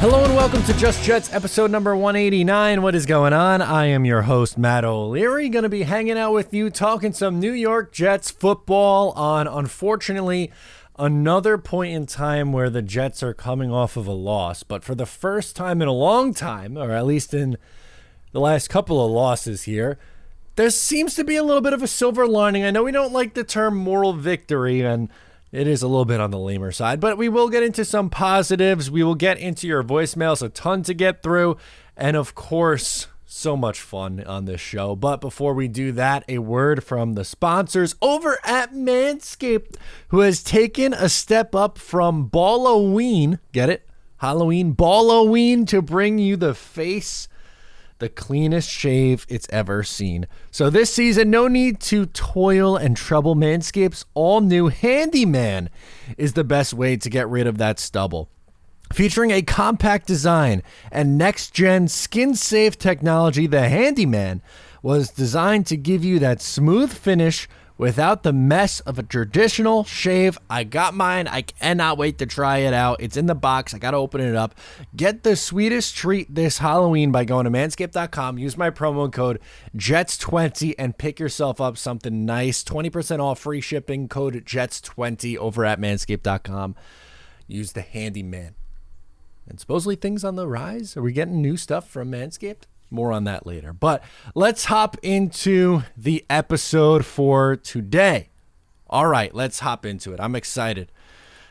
Hello and welcome to Just Jets, episode number 189. What is going on? I am your host, Matt O'Leary. Going to be hanging out with you, talking some New York Jets football on, unfortunately, another point in time where the Jets are coming off of a loss. But for the first time in a long time, or at least in the last couple of losses here, there seems to be a little bit of a silver lining. I know we don't like the term moral victory, and it is a little bit on the lamer side, but we will get into some positives. We will get into your voicemails, a ton to get through, and of course, so much fun on this show. But before we do that, a word from the sponsors over at Manscaped, who has taken a step up from Balloween, get it? Halloween, Balloween, to bring you the cleanest shave it's ever seen. So this season, no need to toil and trouble. Manscaped's all-new Handyman is the best way to get rid of that stubble. Featuring a compact design and next-gen skin-safe technology, the Handyman was designed to give you that smooth finish without the mess of a traditional shave. I got mine. I cannot wait to try it out. It's in the box. I got to open it up. Get the sweetest treat this Halloween by going to manscaped.com. Use my promo code JETS20 and pick yourself up something nice. 20% off, free shipping, code JETS20 over at manscaped.com. Use the Handyman. And supposedly things on the rise. Are we getting new stuff from Manscaped? More on that later. But let's hop into the episode for today. All right, let's hop into it. I'm excited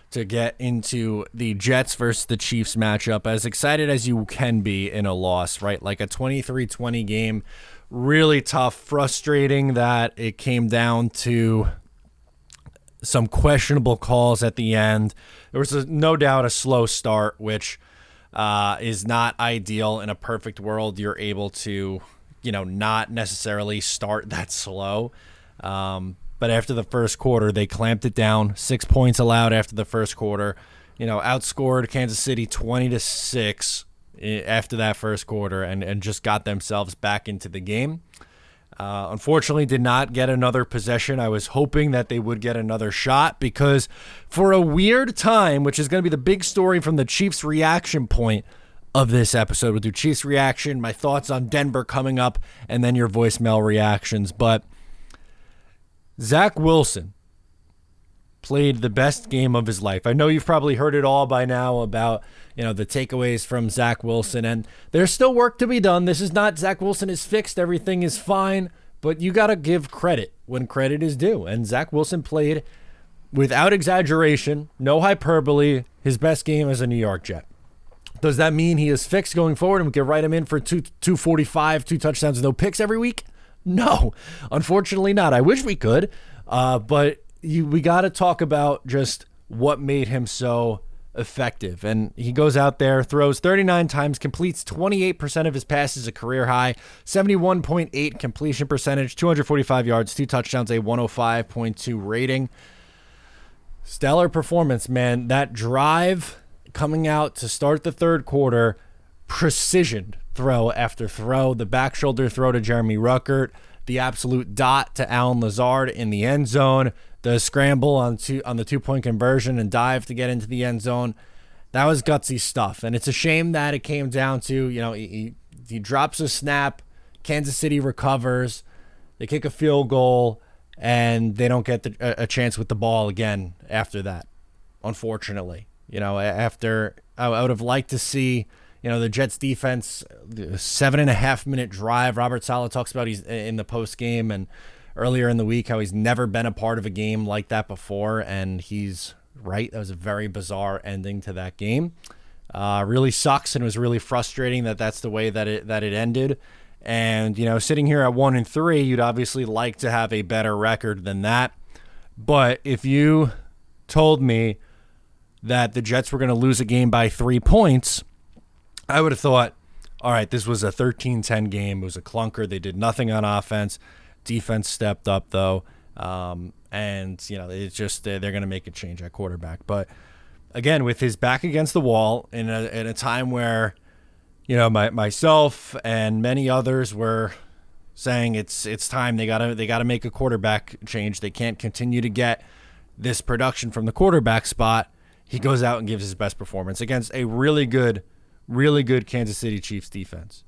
to get into the Jets versus the Chiefs matchup. As excited as you can be in a loss, right? Like a 23-20 game. Really tough, frustrating that it came down to some questionable calls at the end. There was no doubt a slow start, which is not ideal. In a perfect world, you're able to, not necessarily start that slow. But after the first quarter, they clamped it down. 6 points allowed after the first quarter. Outscored Kansas City 20-6 after that first quarter and just got themselves back into the game. Unfortunately, did not get another possession. I was hoping that they would get another shot because for a weird time, which is going to be the big story from the Chiefs reaction point of this episode, we'll do Chiefs reaction, my thoughts on Denver coming up, and then your voicemail reactions. But Zach Wilson played the best game of his life. I know you've probably heard it all by now about, the takeaways from Zach Wilson, and there's still work to be done. This is not Zach Wilson is fixed. Everything is fine, but you got to give credit when credit is due. And Zach Wilson played, without exaggeration, no hyperbole, his best game as a New York Jet. Does that mean he is fixed going forward and we can write him in for 245, 2 touchdowns, no picks every week? No, unfortunately not. I wish we could, but we got to talk about just what made him so effective. And he goes out there, throws 39 times, completes 28% of his passes, a career high, 71.8 completion percentage, 245 yards, 2 touchdowns, a 105.2 rating. Stellar performance, man. That drive coming out to start the third quarter, precision throw after throw, the back shoulder throw to Jeremy Ruckert, the absolute dot to Allen Lazard in the end zone, the scramble on the 2-point conversion and dive to get into the end zone. That was gutsy stuff. And it's a shame that it came down to, he drops a snap, Kansas City recovers, they kick a field goal, and they don't get a chance with the ball again after that, unfortunately. After I would have liked to see, the Jets defense, the 7.5-minute drive. Robert Saleh talks about he's in the post game and earlier in the week how he's never been a part of a game like that before, and he's right. That was a very bizarre ending to that game. Really sucks, and it was really frustrating that that's the way that it ended. And sitting here at 1-3, you'd obviously like to have a better record than that. But if you told me that the Jets were going to lose a game by 3 points, I would have thought, all right, this was a 13-10 game. It was a clunker. They did nothing on offense. Defense stepped up, though. And, it's just they're going to make a change at quarterback. But, again, with his back against the wall in a time where, myself and many others were saying it's time. They gotta make a quarterback change. They can't continue to get this production from the quarterback spot. He goes out and gives his best performance against a really good really good Kansas City Chiefs defense.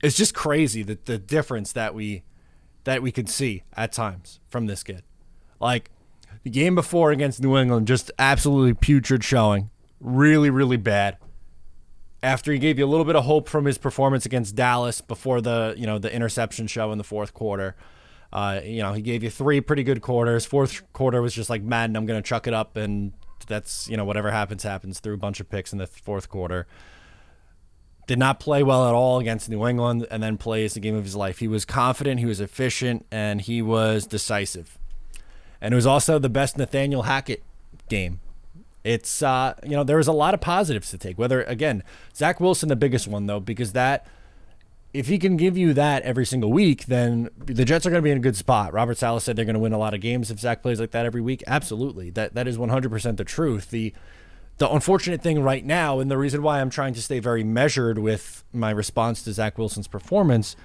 It's just crazy that the difference that we could see at times from this kid. Like the game before against New England, just absolutely putrid showing. Really, really bad. After he gave you a little bit of hope from his performance against Dallas before the interception show in the fourth quarter. He gave you 3 pretty good quarters. Fourth quarter was just like, Madden, I'm going to chuck it up, and that's, whatever happens. Threw a bunch of picks in the fourth quarter. Did not play well at all against New England, and then plays the game of his life. He was confident, he was efficient, and he was decisive. And it was also the best Nathaniel Hackett game. It's, there was a lot of positives to take. Whether, again, Zach Wilson, the biggest one, though, because if he can give you that every single week, then the Jets are going to be in a good spot. Robert Saleh said they're going to win a lot of games if Zach plays like that every week. Absolutely. That is 100% the truth. The unfortunate thing right now, and the reason why I'm trying to stay very measured with my response to Zach Wilson's performance,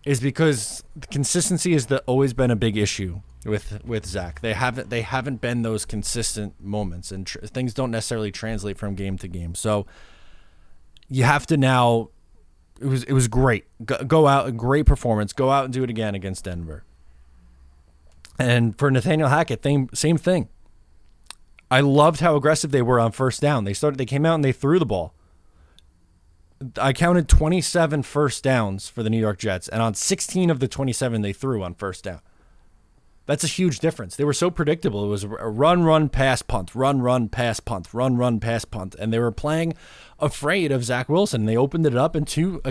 is because the consistency has always been a big issue with Zach. They haven't been those consistent moments, and things don't necessarily translate from game to game. So you have to now. It was great. Go out, great performance. Go out and do it again against Denver. And for Nathaniel Hackett, same thing. I loved how aggressive they were on first down. They came out and they threw the ball. I counted 27 first downs for the New York Jets, and on 16 of the 27 they threw on first down. That's a huge difference. They were so predictable. It was a run, pass, punt, run, pass, punt, run, pass, punt. And they were playing afraid of Zach Wilson. They opened it up, and to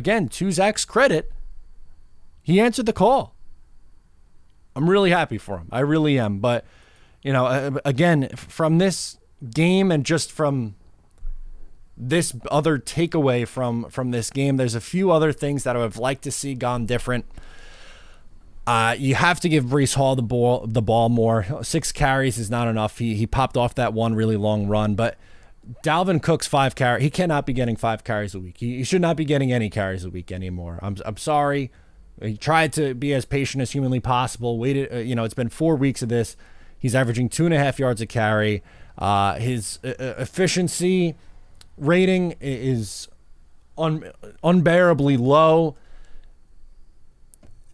Zach's credit, he answered the call. I'm really happy for him. I really am. But, again, from this game and just from this other takeaway from this game, there's a few other things that I would have liked to see gone different. You have to give Breece Hall the ball more. 6 carries is not enough. He popped off that one really long run, but Dalvin Cook's 5 carries. He cannot be getting 5 carries a week. He should not be getting any carries a week anymore. I'm sorry. He tried to be as patient as humanly possible. Waited. It's been 4 weeks of this. He's averaging 2.5 yards a carry. His efficiency rating is unbearably low.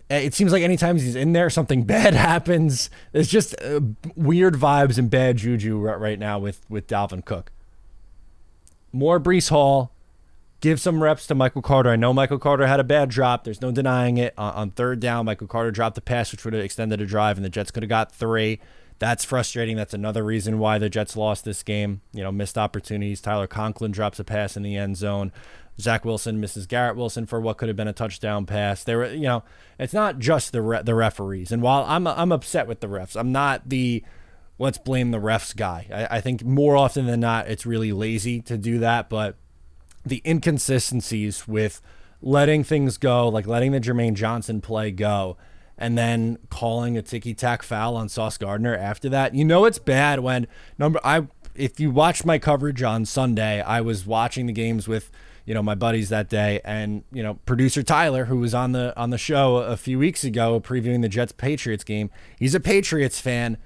It seems like anytime he's in there, something bad happens. There's just weird vibes and bad juju right now with Dalvin Cook. More Breece Hall. Give some reps to Michael Carter. I know Michael Carter had a bad drop. There's no denying it. On third down, Michael Carter dropped the pass, which would have extended a drive, and the Jets could have got 3. That's frustrating. That's another reason why the Jets lost this game. Missed opportunities. Tyler Conklin drops a pass in the end zone. Zach Wilson misses Garrett Wilson for what could have been a touchdown pass. There were, it's not just the referees. And while I'm upset with the refs, I'm not the let's blame the refs guy. I think more often than not, it's really lazy to do that. But the inconsistencies with letting things go, like letting the Jermaine Johnson play go, and then calling a ticky-tack foul on Sauce Gardner after that. It's bad when if you watched my coverage on Sunday, I was watching the games with my buddies that day, and producer Tyler, who was on the show a few weeks ago previewing the Jets-Patriots game, he's a Patriots fan,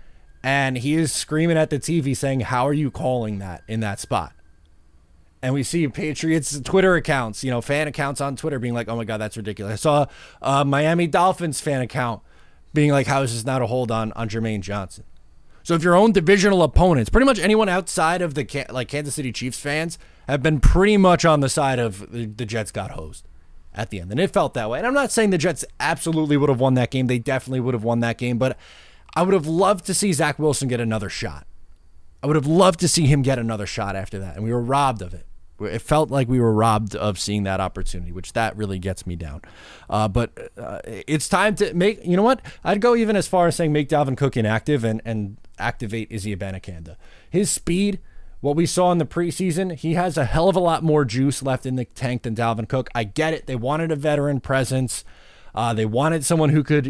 and he is screaming at the TV saying, "How are you calling that in that spot?" And we see Patriots Twitter accounts, fan accounts on Twitter being like, "Oh my God, that's ridiculous." I saw a Miami Dolphins fan account being like, "How is this not a hold on Jermaine Johnson?" So if your own divisional opponents, pretty much anyone outside of the Kansas City Chiefs fans, have been pretty much on the side of the Jets got hosed at the end. And it felt that way. And I'm not saying the Jets absolutely would have won that game. They definitely would have won that game. But I would have loved to see Zach Wilson get another shot. I would have loved to see him get another shot after that. And we were robbed of it. It felt like we were robbed of seeing that opportunity, which that really gets me down. But it's time to make, you know what? I'd go even as far as saying make Dalvin Cook inactive and activate Izzy Abanikanda. His speed, what we saw in the preseason, he has a hell of a lot more juice left in the tank than Dalvin Cook. I get it. They wanted a veteran presence. They wanted someone who could,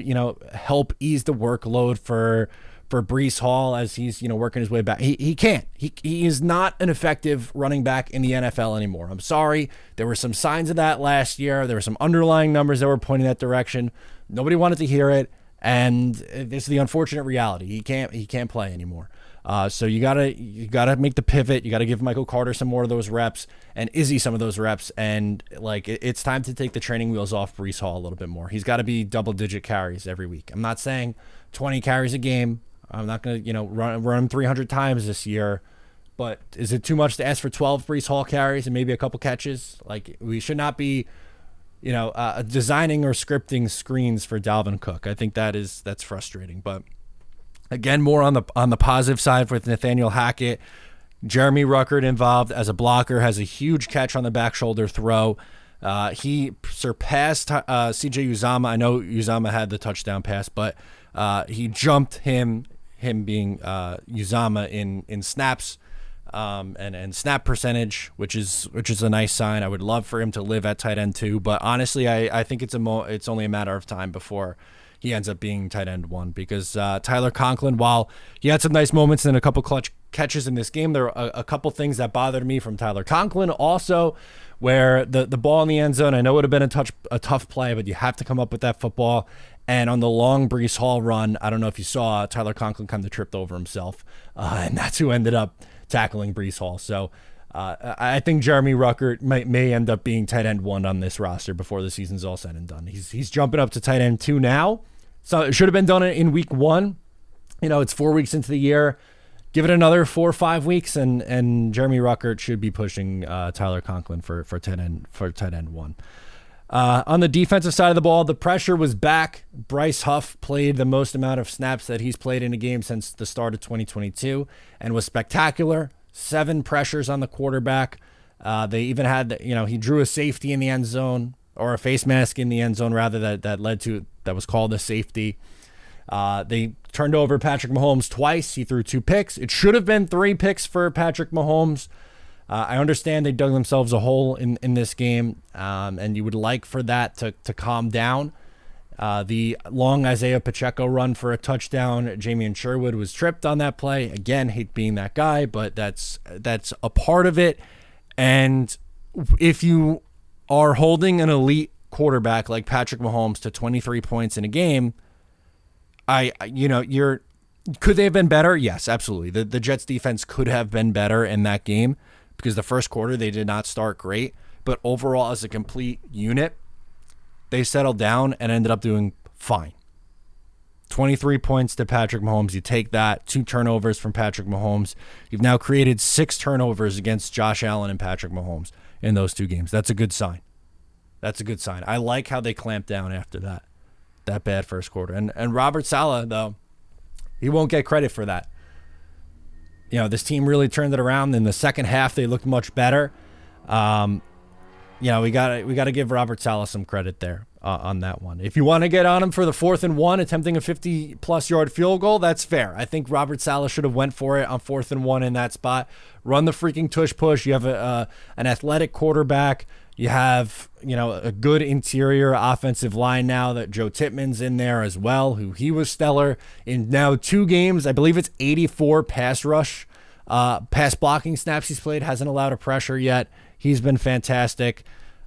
help ease the workload for Breece Hall as he's, working his way back. He can't. He is not an effective running back in the NFL anymore. I'm sorry. There were some signs of that last year. There were some underlying numbers that were pointing that direction. Nobody wanted to hear it. And this is the unfortunate reality. He can't play anymore. So you gotta make the pivot. You gotta give Michael Carter some more of those reps and Izzy some of those reps. And like it's time to take the training wheels off Breece Hall a little bit more. He's got to be double-digit carries every week. I'm not saying 20 carries a game. I'm not gonna run him 300 times this year. But is it too much to ask for 12 Breece Hall carries and maybe a couple catches? Like we should not be designing or scripting screens for Dalvin Cook. I think that's frustrating. But again, more on the positive side with Nathaniel Hackett. Jeremy Ruckert involved as a blocker, has a huge catch on the back shoulder throw. He surpassed CJ Uzomah. I know Uzomah had the touchdown pass, but he jumped him being Uzomah in snaps and snap percentage, which is a nice sign. I would love for him to live at tight end 2, but honestly, I think it's only a matter of time before he ends up being tight end 1, because Tyler Conklin, while he had some nice moments and a couple clutch catches in this game, there are a couple things that bothered me from Tyler Conklin also, where the ball in the end zone, I know it would have been a tough play, but you have to come up with that football. And on the long Breece Hall run, I don't know if you saw, Tyler Conklin kind of tripped over himself, and that's who ended up tackling Breece Hall. So I think Jeremy Ruckert may end up being tight end 1 on this roster before the season's all said and done. He's jumping up to tight end 2 now. So it should have been done in week 1. It's 4 weeks into the year. Give it another 4 or 5 weeks, and Jeremy Ruckert should be pushing Tyler Conklin for tight end 1. On the defensive side of the ball, the pressure was back. Bryce Huff played the most amount of snaps that he's played in a game since the start of 2022 and was spectacular. 7 pressures on the quarterback. They even had, he drew a safety in the end zone, or a face mask in the end zone rather, that was called a safety. They turned over Patrick Mahomes twice. He threw 2 picks. It should have been 3 picks for Patrick Mahomes. I understand they dug themselves a hole in this game, and you would like for that to calm down. The long Isaiah Pacheco run for a touchdown, Jamian Sherwood was tripped on that play. Again, hate being that guy, but that's a part of it. And if you are holding an elite quarterback like Patrick Mahomes to 23 points in a game, could they have been better? Yes, absolutely. The Jets defense could have been better in that game, because the first quarter they did not start great, but overall as a complete unit, they settled down and ended up doing fine. 23 points to Patrick Mahomes. You take that, 2 turnovers from Patrick Mahomes. You've now created 6 turnovers against Josh Allen and Patrick Mahomes in those 2 games. That's a good sign. I like how they clamped down after that bad first quarter. And Robert Saleh, though, he won't get credit for that. This team really turned it around. In the second half, they looked much better. We gotta give Robert Saleh some credit there on that one. If you want to get on him for the 4th and 1, attempting a 50-plus yard field goal, that's fair. I think Robert Saleh should have went for it on 4th and 1 in that spot. Run the freaking tush push. You have an athletic quarterback. You have, a good interior offensive line now that Joe Tippmann's in there as well, who he was stellar in now 2 games. I believe it's 84 pass blocking snaps he's played. Hasn't allowed a pressure yet. He's been fantastic.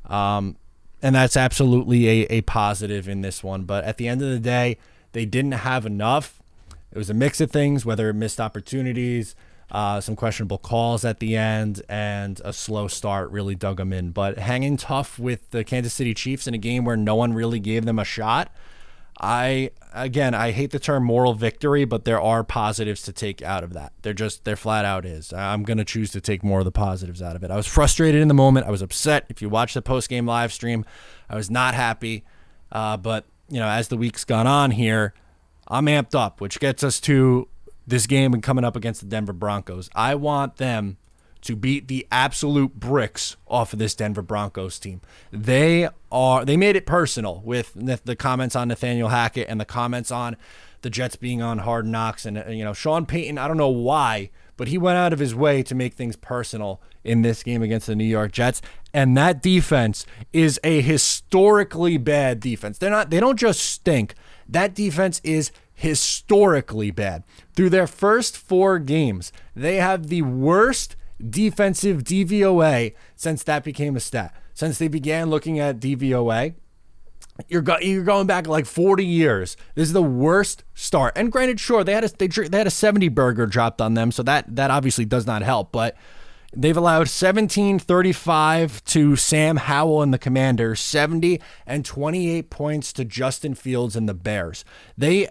And that's absolutely a positive in this one. But at the end of the day, they didn't have enough. It was a mix of things, whether missed opportunities, some questionable calls at the end, and a slow start really dug them in. But hanging tough with the Kansas City Chiefs in a game where no one really gave them a shot. I hate the term moral victory, but there are positives to take out of that. There flat out is. I'm going to choose to take more of the positives out of it. I was frustrated in the moment. I was upset. If you watch the post-game live stream, I was not happy. But, as the week's gone on here, I'm amped up, which gets us to this game and coming up against the Denver Broncos. I want them to beat the absolute bricks off of this Denver Broncos team. They made it personal with the comments on Nathaniel Hackett and the comments on the Jets being on Hard Knocks. And, Sean Payton, I don't know why, but he went out of his way to make things personal in this game against the New York Jets. And that defense is a historically bad defense. They don't just stink. That defense is historically bad. Through their first 4 games, they have the worst defensive DVOA since that became a stat. Since they began looking at DVOA, You're going back like 40 years. This is the worst start. And granted, sure, they had a 70 burger dropped on them, so that obviously does not help. But they've allowed 17-35 to Sam Howell and the Commanders, 70 and 28 points to Justin Fields and the Bears. They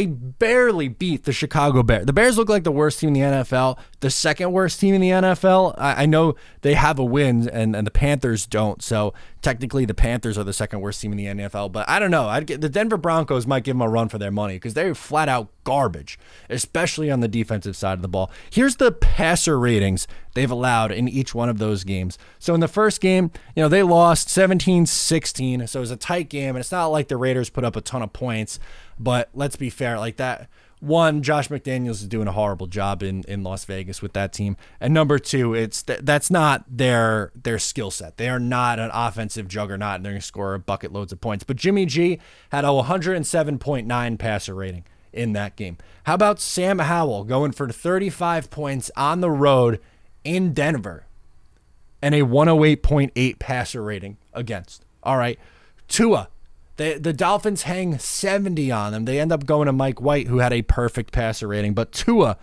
barely beat the Chicago Bears. The Bears look like the worst team in the NFL, the second worst team in the NFL. I know they have a win and the Panthers don't, so technically the Panthers are the second worst team in the NFL, but I don't know. The Denver Broncos might give them a run for their money because they're flat out garbage, especially on the defensive side of the ball. Here's the passer ratings they've allowed in each one of those games. So in the first game, they lost 17-16, so it was a tight game, and it's not like the Raiders put up a ton of points, but let's be fair, like that. One, Josh McDaniels is doing a horrible job in Las Vegas with that team. And number two, that's not their skill set. They are not an offensive juggernaut, and they're going to score bucket loads of points. But Jimmy G had a 107.9 passer rating in that game. How about Sam Howell going for 35 points on the road in Denver and a 108.8 passer rating against? All right. Tua. The Dolphins hang 70 on them. They end up going to Mike White, who had a perfect passer rating. But Tua,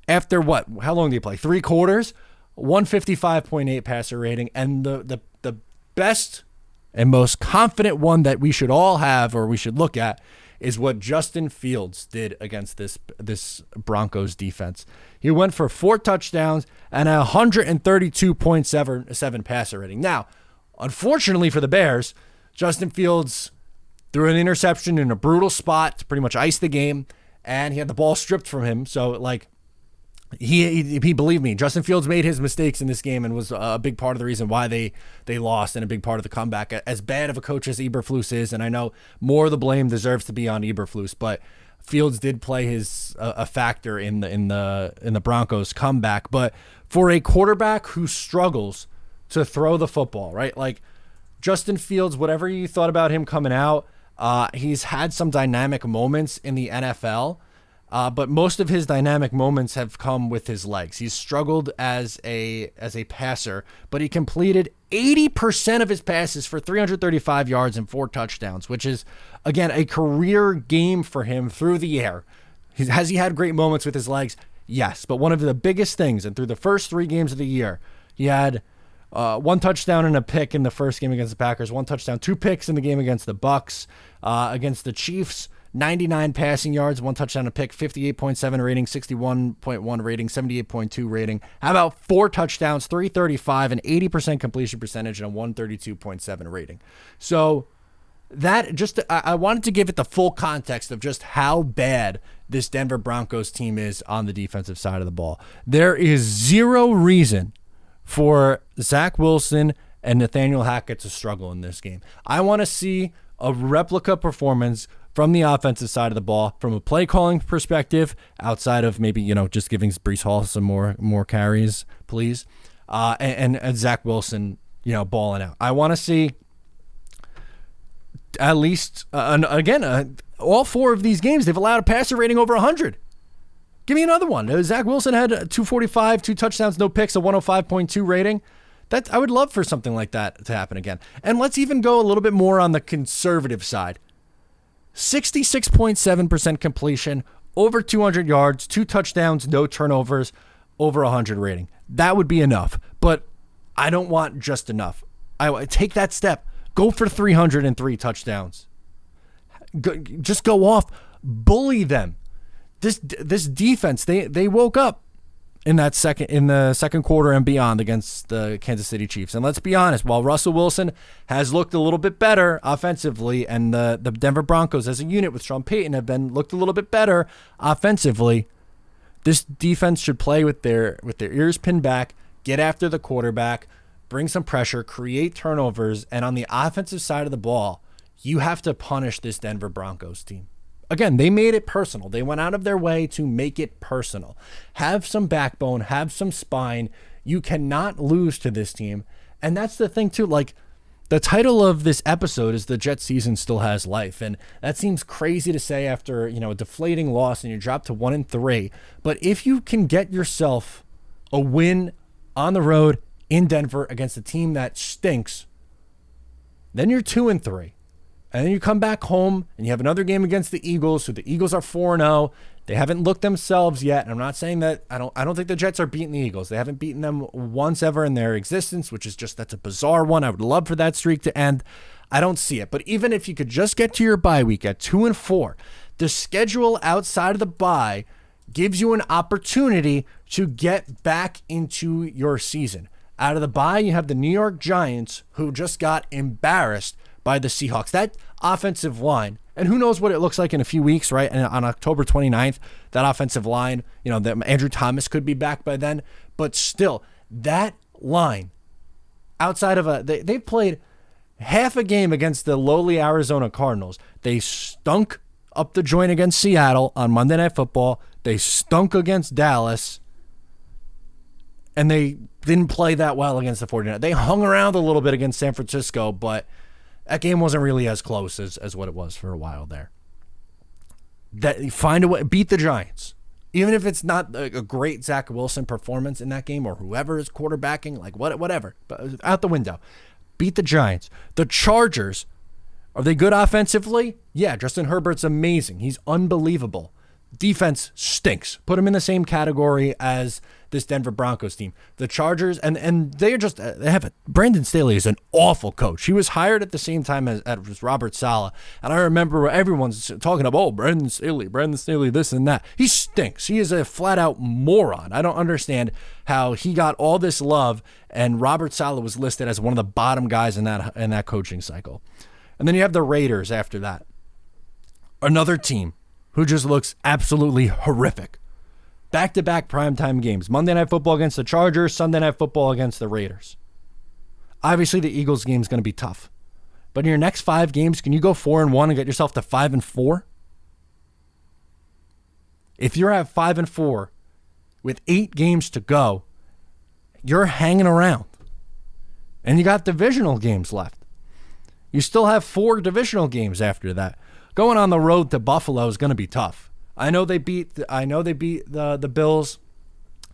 after what? How long did he play? 3 quarters? 155.8 passer rating. And the best and most confident one that we should all have, or we should look at, is what Justin Fields did against this Broncos defense. He went for 4 touchdowns and a 132.7 passer rating. Now, unfortunately for the Bears, Justin Fields threw an interception in a brutal spot to pretty much ice the game, and he had the ball stripped from him. So, like, he believe me, Justin Fields made his mistakes in this game and was a big part of the reason why they lost and a big part of the comeback. As bad of a coach as Eberflus is, and I know more of the blame deserves to be on Eberflus, but Fields did play a factor in the Broncos comeback. But for a quarterback who struggles to throw the football, right? Like Justin Fields, whatever you thought about him coming out, he's had some dynamic moments in the NFL, but most of his dynamic moments have come with his legs. He's struggled as a passer, but he completed 80% of his passes for 335 yards and 4 touchdowns, which is, again, a career game for him through the air. Has he had great moments with his legs? Yes, but one of the biggest things, and through the first 3 games of the year, he had 1 touchdown and a pick in the first game against the Packers, 1 touchdown, 2 picks in the game against the Bucks. Against the Chiefs, 99 passing yards, 1 touchdown and a pick, 58.7 rating, 61.1 rating, 78.2 rating. How about 4 touchdowns, 335, an 80% completion percentage, and a 132.7 rating. So that I wanted to give it the full context of just how bad this Denver Broncos team is on the defensive side of the ball. There is zero reason for Zach Wilson and Nathaniel Hackett to struggle in this game. I want to see a replica performance from the offensive side of the ball, from a play calling perspective, outside of maybe, just giving Breece Hall some more carries, please. And Zach Wilson, balling out. I want to see at least, all 4 of these games, they've allowed a passer rating over 100. Give me another one. Zach Wilson had 245, 2 touchdowns, no picks, a 105.2 rating. I would love for something like that to happen again. And let's even go a little bit more on the conservative side. 66.7% completion, over 200 yards, 2 touchdowns, no turnovers, over 100 rating. That would be enough. But I don't want just enough. I take that step. Go for 303 touchdowns. Just go off. Bully them. This defense, they woke up in the second quarter and beyond against the Kansas City Chiefs. And let's be honest, while Russell Wilson has looked a little bit better offensively, and the Denver Broncos as a unit with Sean Payton have looked a little bit better offensively, this defense should play with their ears pinned back, get after the quarterback, bring some pressure, create turnovers, and on the offensive side of the ball, you have to punish this Denver Broncos team. Again, they made it personal. They went out of their way to make it personal. Have some backbone, have some spine. You cannot lose to this team. And that's the thing, too. Like, the title of this episode is The Jets Season Still Has Life. And that seems crazy to say after, a deflating loss and you drop to 1-3. But if you can get yourself a win on the road in Denver against a team that stinks, then you're 2-3. And then you come back home and you have another game against the Eagles. So the Eagles are 4-0. They haven't looked themselves yet. And I'm not saying that I don't think the Jets are beating the Eagles. They haven't beaten them once ever in their existence, which is just, that's a bizarre one. I would love for that streak to end. I don't see it. But even if you could just get to your bye week at 2-4, the schedule outside of the bye gives you an opportunity to get back into your season. Out of the bye, you have the New York Giants, who just got embarrassed by the Seahawks. That offensive line, and who knows what it looks like in a few weeks, right? And on October 29th, that offensive line, that Andrew Thomas could be back by then. But still, that line, outside of they played half a game against the lowly Arizona Cardinals. They stunk up the joint against Seattle on Monday Night Football. They stunk against Dallas. And they didn't play that well against the 49ers. They hung around a little bit against San Francisco, but that game wasn't really as close as what it was for a while there. That find a way, beat the Giants. Even if it's not a great Zach Wilson performance in that game or whoever is quarterbacking, like whatever, but out the window. Beat the Giants. The Chargers, are they good offensively? Yeah, Justin Herbert's amazing. He's unbelievable. Defense stinks. Put him in the same category as this Denver Broncos team. The Chargers, and they have Brandon Staley is an awful coach. He was hired at the same time as Robert Saleh. And I remember everyone's talking about, Brandon Staley, this and that. He stinks. He is a flat out moron. I don't understand how he got all this love and Robert Saleh was listed as one of the bottom guys in that coaching cycle. And then you have the Raiders after that. Another team who just looks absolutely horrific. Back-to-back primetime games. Monday Night Football against the Chargers, Sunday Night Football against the Raiders. Obviously, the Eagles game is going to be tough. But in your next 5 games, can you go 4-1 and get yourself to 5-4? If you're at 5-4 with 8 games to go, you're hanging around. And you got divisional games left. You still have 4 divisional games after that. Going on the road to Buffalo is going to be tough. I know they beat the Bills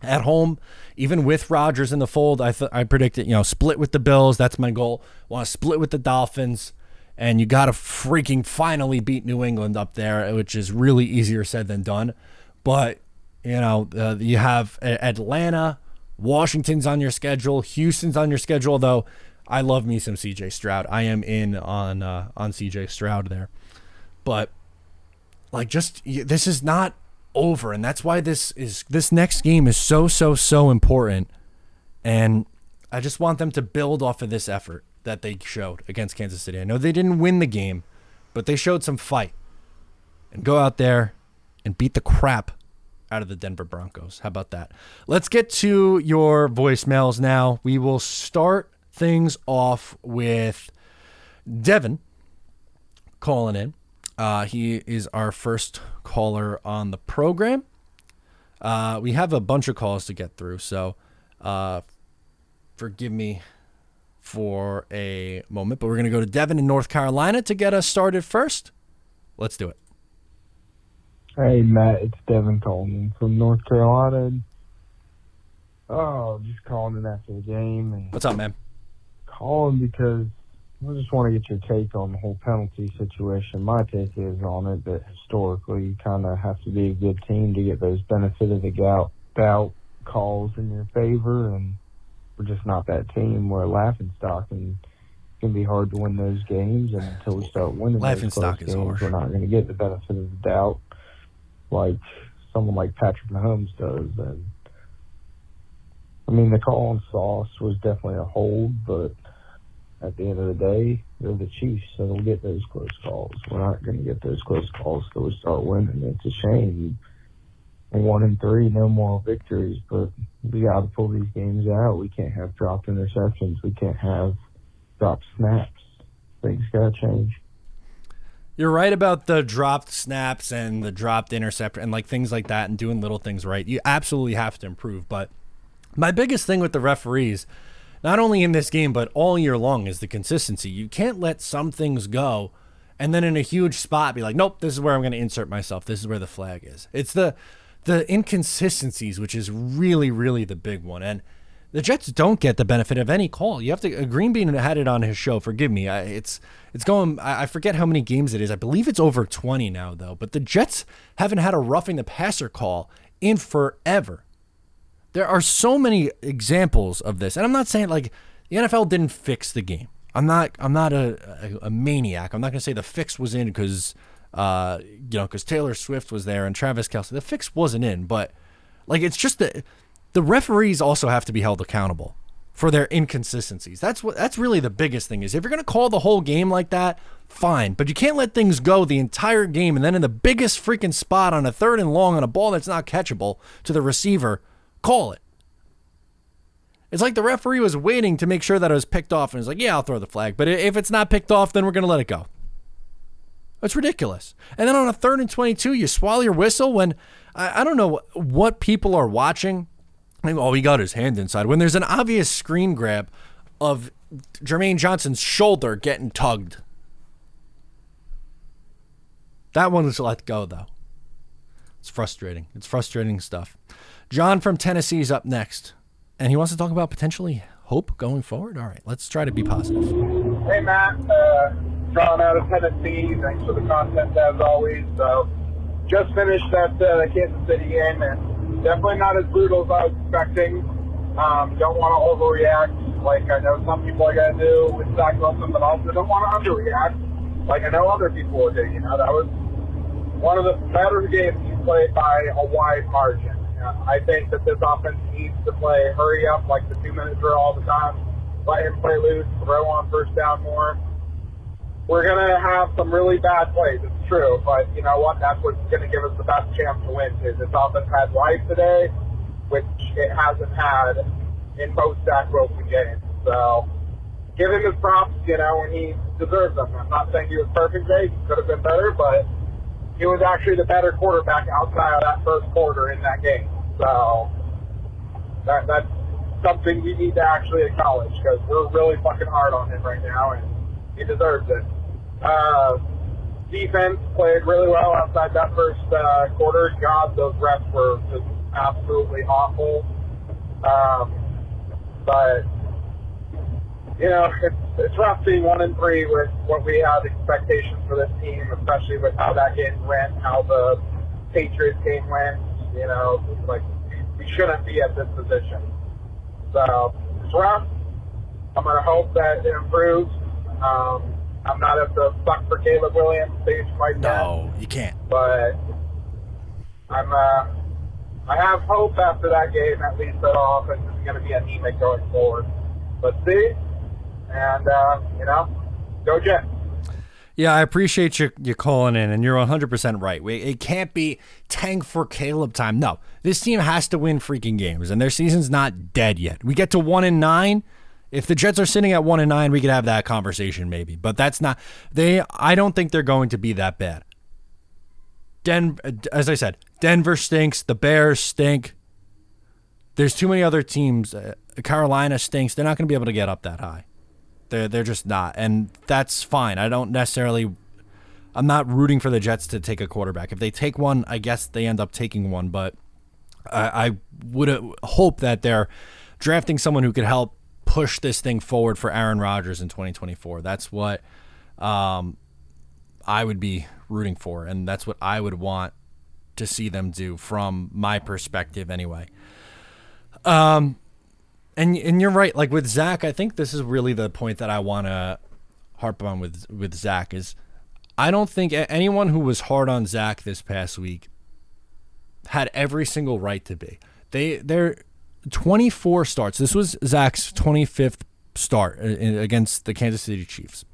at home, even with Rodgers in the fold. I predicted, split with the Bills. That's my goal. Want to split with the Dolphins, and you got to freaking finally beat New England up there, which is really easier said than done. But you have Atlanta, Washington's on your schedule, Houston's on your schedule. Though I love me some C.J. Stroud. I am in on C.J. Stroud there. But this is not over, and that's why this next game is so important. And I just want them to build off of this effort that they showed against Kansas City. I know they didn't win the game, but they showed some fight. And go out there and beat the crap out of the Denver Broncos. How about that? Let's get to your voicemails now. We will start things off with Devin calling in. He is our first caller on the program. We have a bunch of calls to get through, so forgive me for a moment, but we're going to go to Devin in North Carolina to get us started first. Let's do it. Hey, Matt, it's Devin calling from North Carolina. Just calling in after the game. And what's up, man? Calling because I just want to get your take on the whole penalty situation. My take is on it that historically you kind of have to be a good team to get those benefit of the doubt calls in your favor, and we're just not that team. We're a laughingstock, and it's going to be hard to win those games. And until we start winning those close games, we're not going to get the benefit of the doubt like someone like Patrick Mahomes does. And I mean, the call on Sauce was definitely a hold, but at the end of the day, they're the Chiefs, so they'll get those close calls. We're not going to get those close calls till we start winning. It's a shame. 1-3, no more victories, but we got to pull these games out. We can't have dropped interceptions. We can't have dropped snaps. Things got to change. You're right about the dropped snaps and the dropped intercept and things like that and doing little things right. You absolutely have to improve. But my biggest thing with the referees, not only in this game but all year long, is the consistency. You can't let some things go and then in a huge spot be like, nope, this is where I'm going to insert myself. This is where the flag is. It's the inconsistencies, which is really, really the big one. And The Jets don't get the benefit of any call. You have to. Green Bean had it on his show. Forgive me. It's going. I forget how many games it is. I believe it's over 20 now, though. But the Jets haven't had a roughing the passer call in forever. There are so many examples of this, and I'm not saying like the NFL didn't fix the game. I'm not a maniac. I'm not gonna say the fix was in because because Taylor Swift was there and Travis Kelce. The fix wasn't in, but like it's just that. The referees also have to be held accountable for their inconsistencies. That's really the biggest thing is if you're going to call the whole game like that, fine. But you can't let things go the entire game and then in the biggest freaking spot on a 3rd and long on a ball that's not catchable to the receiver, call it. It's like the referee was waiting to make sure that it was picked off and was like, yeah, I'll throw the flag. But if it's not picked off, then we're going to let it go. That's ridiculous. And then on a 3rd and 22, you swallow your whistle when I don't know what people are watching. Oh, he got his hand inside. When there's an obvious screen grab of Jermaine Johnson's shoulder getting tugged. That one was let go, though. It's frustrating. It's frustrating stuff. John from Tennessee is up next, and he wants to talk about potentially hope going forward. All right, let's try to be positive. Hey, Matt. John out of Tennessee. Thanks for the content, as always. So, just finished that Kansas City game, and definitely not as brutal as I was expecting. Don't want to overreact like I know some people are going to do with Zach Wilson, but also don't want to underreact like I know other people will do. That was one of the better games he played by a wide margin. I think that this offense needs to play hurry up like the 2-minute drill all the time, let him play loose, throw on first down more. We're going to have some really bad plays, it's true, but you know what? That's what's going to give us the best chance to win, too. This offense had life today, which it hasn't had in most Zach Wilson games. So, give him his props, when he deserves them. I'm not saying he was perfect today. He could have been better, but he was actually the better quarterback outside of that first quarter in that game. So, that's something we need to actually acknowledge because we're really fucking hard on him right now, and he deserves it. Defense played really well outside that first quarter. God, those refs were just absolutely awful. But, it's rough being 1-3 with what we had expectations for this team, especially with how that game went, how the Patriots game went. We shouldn't be at this position. So, it's rough. I'm going to hope that it improves. I'm not at the suck for Caleb Williams stage quite yet. No, you can't. But I have hope after that game, at least that our offense is going to be anemic going forward. Let's see. And, go Jets. Yeah, I appreciate you calling in, and you're 100% right. It can't be tank for Caleb time. No, this team has to win freaking games, and their season's not dead yet. We get to 1-9. If the Jets are sitting at 1-9, we could have that conversation maybe. But that's not I don't think they're going to be that bad. As I said, Denver stinks. The Bears stink. There's too many other teams. Carolina stinks. They're not going to be able to get up that high. They're just not, and that's fine. I'm not rooting for the Jets to take a quarterback. If they take one, I guess they end up taking one. But I would hope that they're drafting someone who could help push this thing forward for Aaron Rodgers in 2024. That's what I would be rooting for, and that's what I would want to see them do from my perspective anyway. And you're right, like with Zach, I think this is really the point that I want to harp on with Zach is I don't think anyone who was hard on Zach this past week had every single right to be. They're 24 starts. This was Zach's 25th start against the Kansas City Chiefs.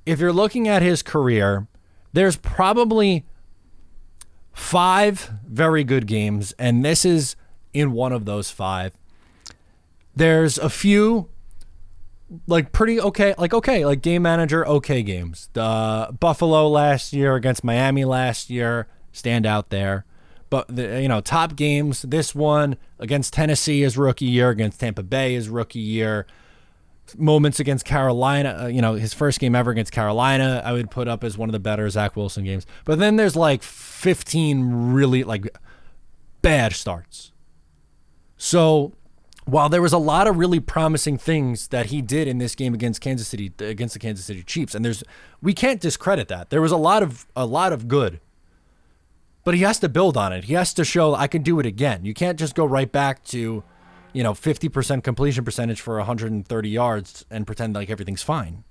If you're looking at his career, there's probably 5 very good games, and this is in one of those 5. There's a few like pretty okay, like game manager okay games. The Buffalo last year against Miami last year stand out there. But top games, this one against Tennessee his rookie year, against Tampa Bay his rookie year. Moments against Carolina, his first game ever against Carolina, I would put up as one of the better Zach Wilson games. But then there's like 15 really like bad starts. So while there was a lot of really promising things that he did in this game against the Kansas City Chiefs, and we can't discredit that. There was a lot of good, but he has to build on it. He has to show I can do it again. You can't just go right back to, 50% completion percentage for 130 yards and pretend like everything's fine.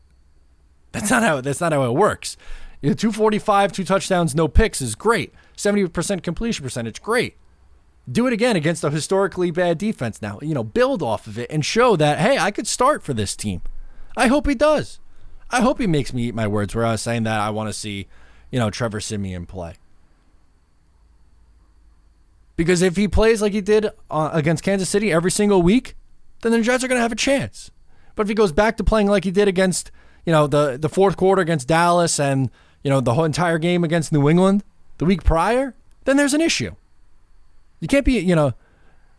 That's not how it works. 245, 2 touchdowns, no picks is great. 70% completion percentage, great. Do it again against a historically bad defense now. Build off of it and show that, hey, I could start for this team. I hope he does. I hope he makes me eat my words where I was saying that I want to see, Trevor Siemian play. Because if he plays like he did against Kansas City every single week, then the Jets are going to have a chance. But if he goes back to playing like he did against, the fourth quarter against Dallas and, the whole entire game against New England the week prior, then there's an issue. You can't be,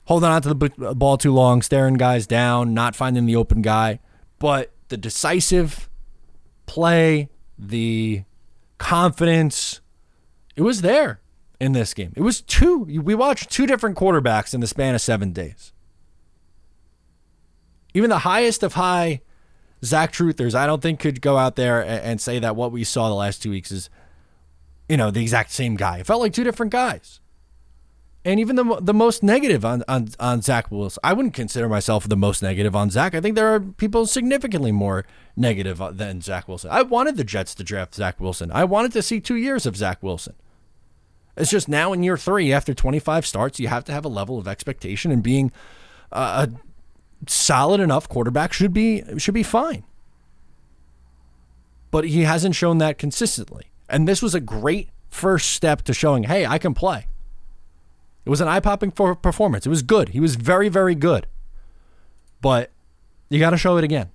holding on to the ball too long, staring guys down, not finding the open guy. But the decisive play, the confidence, it was there in this game. It was we watched 2 different quarterbacks in the span of 7 days. Even the highest of high Zach truthers, I don't think could go out there and say that what we saw the last 2 weeks is, the exact same guy. It felt like 2 different guys. And even the most negative on Zach Wilson. I wouldn't consider myself the most negative on Zach. I think there are people significantly more negative than Zach Wilson. I wanted the Jets to draft Zach Wilson. I wanted to see 2 years of Zach Wilson. It's just now in year 3, after 25 starts, you have to have a level of expectation, and being a solid enough quarterback should be fine. But he hasn't shown that consistently. And this was a great first step to showing, hey, I can play. It was an eye-popping performance. It was good. He was very, very good. But you got to show it again.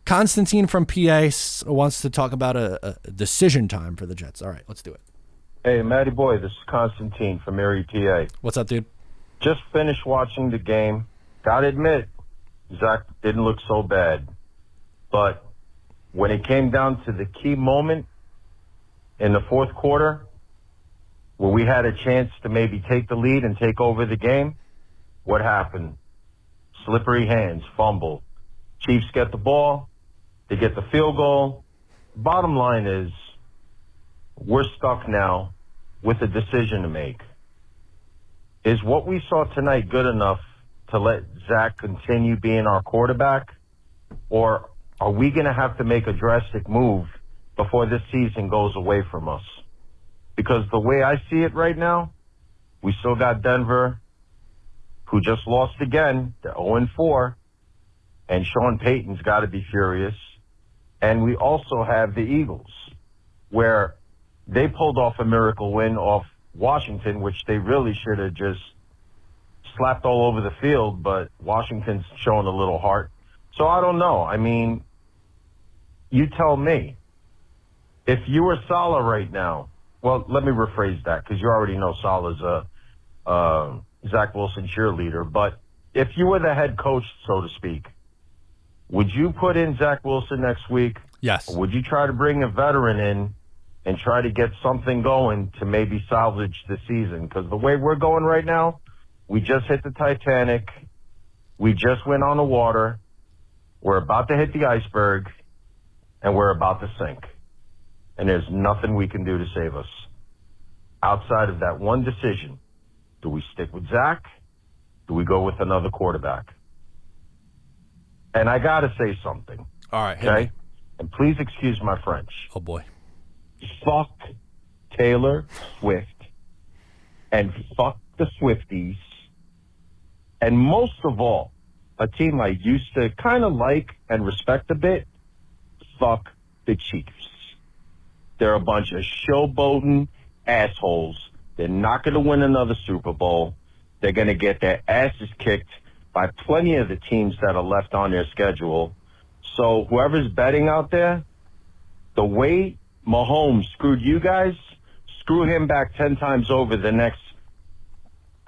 Constantine from PA wants to talk about a decision time for the Jets. All right, let's do it. Hey, Matty Boy, this is Constantine from Erie, PA. What's up, dude? Just finished watching the game. Gotta admit, Zach didn't look so bad. But when it came down to the key moment in the fourth quarter, where we had a chance to maybe take the lead and take over the game, what happened? Slippery hands, fumble. Chiefs get the ball. They get the field goal. Bottom line is, we're stuck now with a decision to make. Is what we saw tonight good enough to let Zach continue being our quarterback? Or are we going to have to make a drastic move before this season goes away from us? Because the way I see it right now, we still got Denver, who just lost again. They're 0-4. And Sean Payton's got to be furious. And we also have the Eagles, where they pulled off a miracle win off Washington, which they really should have just slapped all over the field, but Washington's showing a little heart. So I don't know. I mean, you tell me. If you were Saleh right now, well, let me rephrase that, because you already know Saleh's a Zach Wilson cheerleader. But if you were the head coach, so to speak, would you put in Zach Wilson next week? Yes. Or would you try to bring a veteran in and try to get something going to maybe salvage the season? Because the way we're going right now, we just hit the Titanic. We just went on the water. We're about to hit the iceberg, and we're about to sink. And there's nothing we can do to save us. Outside of that one decision, do we stick with Zach? Do we go with another quarterback? And I got to say something. All right. Okay? And please excuse my French. Oh, boy. Fuck Taylor Swift. And fuck the Swifties. And most of all, a team I used to kind of like and respect a bit, fuck the Chiefs. They're a bunch of showboating assholes. They're not going to win another Super Bowl. They're going to get their asses kicked by plenty of the teams that are left on their schedule. So whoever's betting out there, the way Mahomes screwed you guys, screw him back 10 times over the next,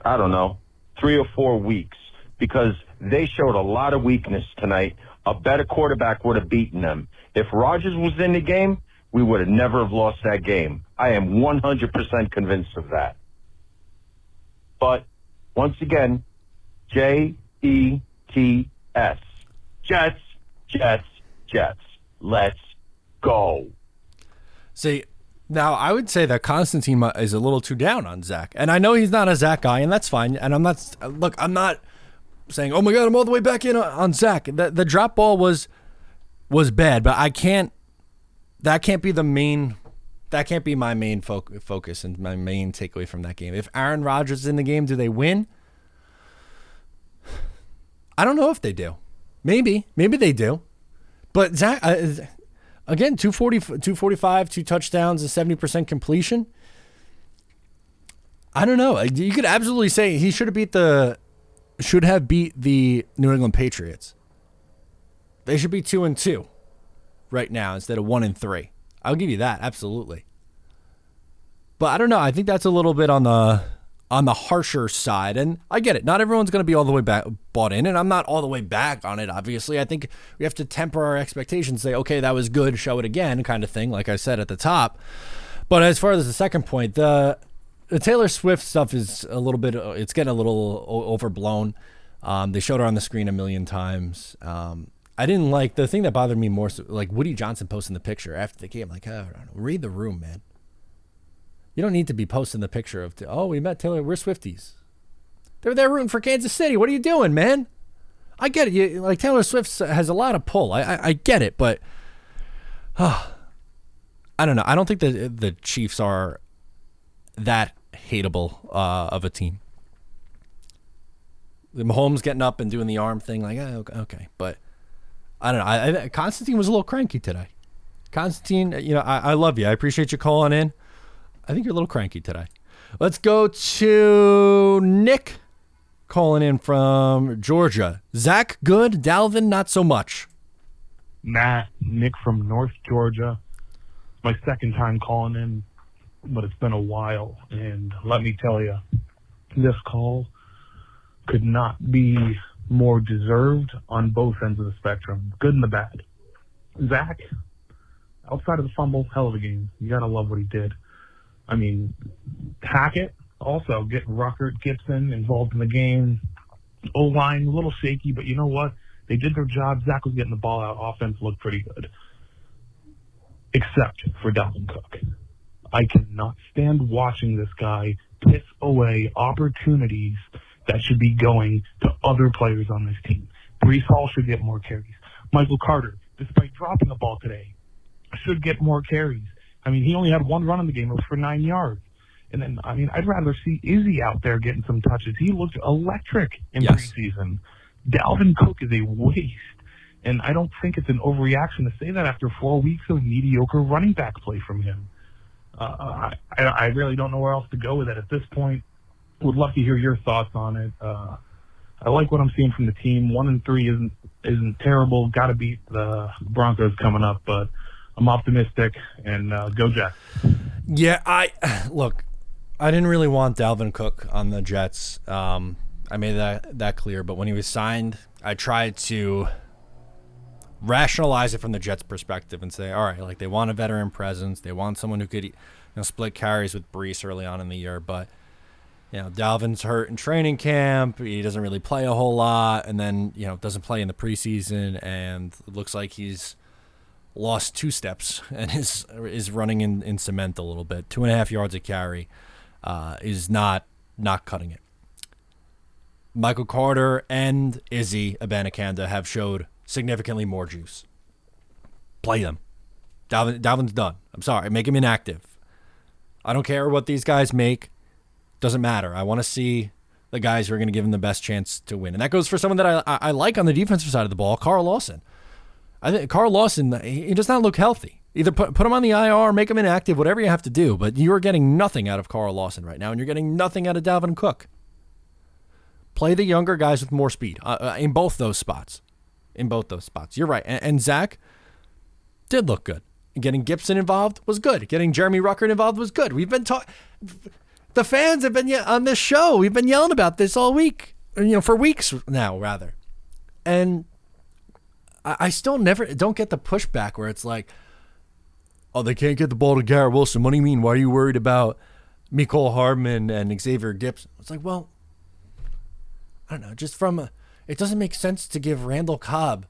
3 or 4 weeks, because they showed a lot of weakness tonight. A better quarterback would have beaten them. If Rodgers was in the game, we would have never have lost that game. I am 100% convinced of that. But once again, Jay, Jets. Jets, Jets, Jets. Let's go. See, now I would say that Constantine is a little too down on Zach. And I know he's not a Zach guy, and that's fine. And I'm not saying, oh my God, I'm all the way back in on Zach. The drop ball was bad, but that can't be my main focus and my main takeaway from that game. If Aaron Rodgers is in the game, do they win? I don't know if they do. Maybe they do. But Zach, again, 245, 2 touchdowns, a 70% completion. I don't know. You could absolutely say he should have beat the New England Patriots. They should be 2-2 right now instead of 1-3. I'll give you that, absolutely. But I don't know. I think that's a little bit on the harsher side, and I get it. Not everyone's going to be all the way back bought in, and I'm not all the way back on it. Obviously, I think we have to temper our expectations. Say, okay, that was good. Show it again, kind of thing. Like I said at the top. But as far as the second point, the Taylor Swift stuff is a little bit. It's getting a little overblown. They showed her on the screen a million times. I didn't like the thing that bothered me more. So, like Woody Johnson posting the picture after the game. Like, oh, read the room, man. You don't need to be posting the picture of, we met Taylor. We're Swifties. They're there rooting for Kansas City. What are you doing, man? I get it. Taylor Swift has a lot of pull. I get it, but I don't know. I don't think the Chiefs are that hateable of a team. Mahomes getting up and doing the arm thing, okay, but I don't know. Constantine was a little cranky today. Constantine, I love you. I appreciate you calling in. I think you're a little cranky today. Let's go to Nick calling in from Georgia. Zach, good. Dalvin, not so much. Matt, Nick from North Georgia. It's my second time calling in, but it's been a while. And let me tell you, this call could not be more deserved on both ends of the spectrum, good and the bad. Zach, outside of the fumble, hell of a game. You got to love what he did. I mean, Hackett also getting Ruckert, Gibson involved in the game. O-line, a little shaky, but you know what? They did their job. Zach was getting the ball out. Offense looked pretty good. Except for Dalvin Cook. I cannot stand watching this guy piss away opportunities that should be going to other players on this team. Breece Hall should get more carries. Michael Carter, despite dropping the ball today, should get more carries. I mean, he only had one run in the game. It was for 9 yards. And then, I'd rather see Izzy out there getting some touches. He looked electric in preseason. Dalvin Cook is a waste. And I don't think it's an overreaction to say that after 4 weeks of mediocre running back play from him. I really don't know where else to go with it at this point. Would love to hear your thoughts on it. I like what I'm seeing from the team. 1-3 isn't terrible. Got to beat the Broncos coming up, but I'm optimistic, and go Jets. Yeah, I didn't really want Dalvin Cook on the Jets. I made that clear, but when he was signed, I tried to rationalize it from the Jets' perspective and say, all right, they want a veteran presence. They want someone who could split carries with Breece early on in the year, but Dalvin's hurt in training camp. He doesn't really play a whole lot, and then doesn't play in the preseason, and it looks like he's lost 2 steps and is running in cement a little bit. 2.5 yards a carry is not cutting it. Michael Carter and Izzy Abanikanda have showed significantly more juice. Play them. Dalvin's done. I'm sorry. Make him inactive. I don't care what these guys make. Doesn't matter. I want to see the guys who are going to give him the best chance to win. And that goes for someone that I like on the defensive side of the ball, Carl Lawson. I think Carl Lawson, he does not look healthy. Either put him on the IR, make him inactive, whatever you have to do. But you are getting nothing out of Carl Lawson right now, and you're getting nothing out of Dalvin Cook. Play the younger guys with more speed in both those spots. You're right. And Zach did look good. Getting Gibson involved was good. Getting Jeremy Ruckert involved was good. We've been talking. The fans have been on this show. We've been yelling about this all week, for weeks now, rather. And I still don't get the pushback where it's like, oh, they can't get the ball to Garrett Wilson. What do you mean? Why are you worried about Mecole Hardman and Xavier Gibson? It's like, well, I don't know. Just from It doesn't make sense to give Randall Cobb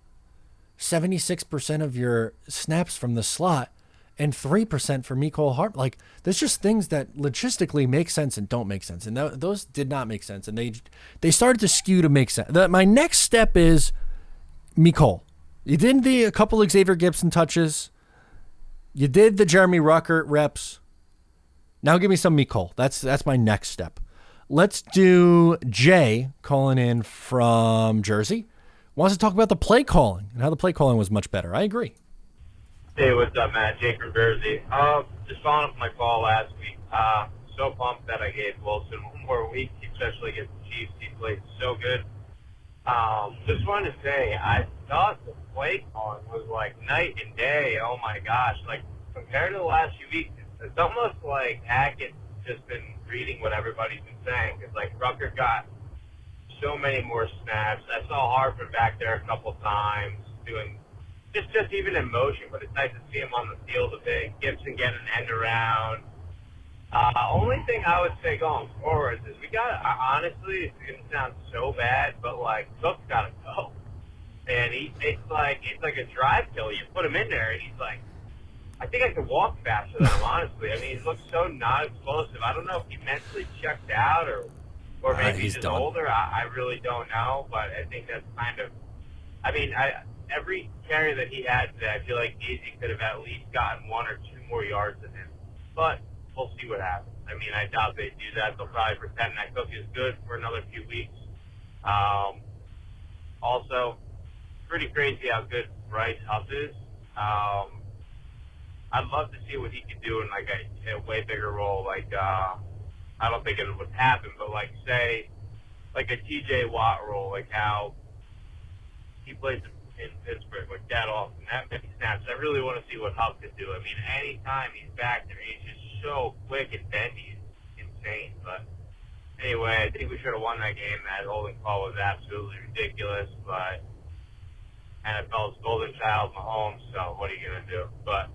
76% of your snaps from the slot and 3% for Mecole Hardman. Like, there's just things that logistically make sense and don't make sense. And those did not make sense. And they started to skew to make sense. My next step is Mecole. You did a couple Xavier Gibson touches. You did the Jeremy Ruckert reps. Now give me some Mecole. That's my next step. Let's do Jay calling in from Jersey. Wants to talk about the play calling and how the play calling was much better. I agree. Hey, what's up, Matt? Jake from Jersey. Just following up my call last week. So pumped that I gave Wilson one more week, especially against the Chiefs. He played so good. Just wanted to say, I thought the play calling was like night and day. Oh my gosh! Like compared to the last few weeks, it's almost like Hackett's just been reading what everybody's been saying. It's like Rucker got so many more snaps. I saw Harper back there a couple times doing just even in motion, but it's nice to see him on the field a bit. Gibson getting an end around. Only thing I would say going forward is we got honestly, it's gonna sound so bad, but like Cook's gotta go. And it's like a drive kill. You put him in there and he's like, I think I could walk faster than him, honestly. I mean, he looks so not explosive. I don't know if he mentally checked out or maybe he's just done. older. I really don't know, but I think that's kind of, I mean, every carry that he had today, I feel like Easy could have at least gotten 1 or 2 more yards than him. But we'll see what happens. I mean, I doubt they do that. They'll probably pretend that Cook is good for another few weeks. Also, pretty crazy how good Bryce Huff is. I'd love to see what he could do in like a way bigger role. Like, I don't think it would happen, but like say, like a TJ Watt role, like how he plays in Pittsburgh with that often, that many snaps. I really want to see what Huff could do. I mean, anytime he's back there, he's just so quick and bendy. It's insane. But anyway, I think we should have won that game. That holding call was absolutely ridiculous, but NFL's golden child, Mahomes, so what are you going to do? But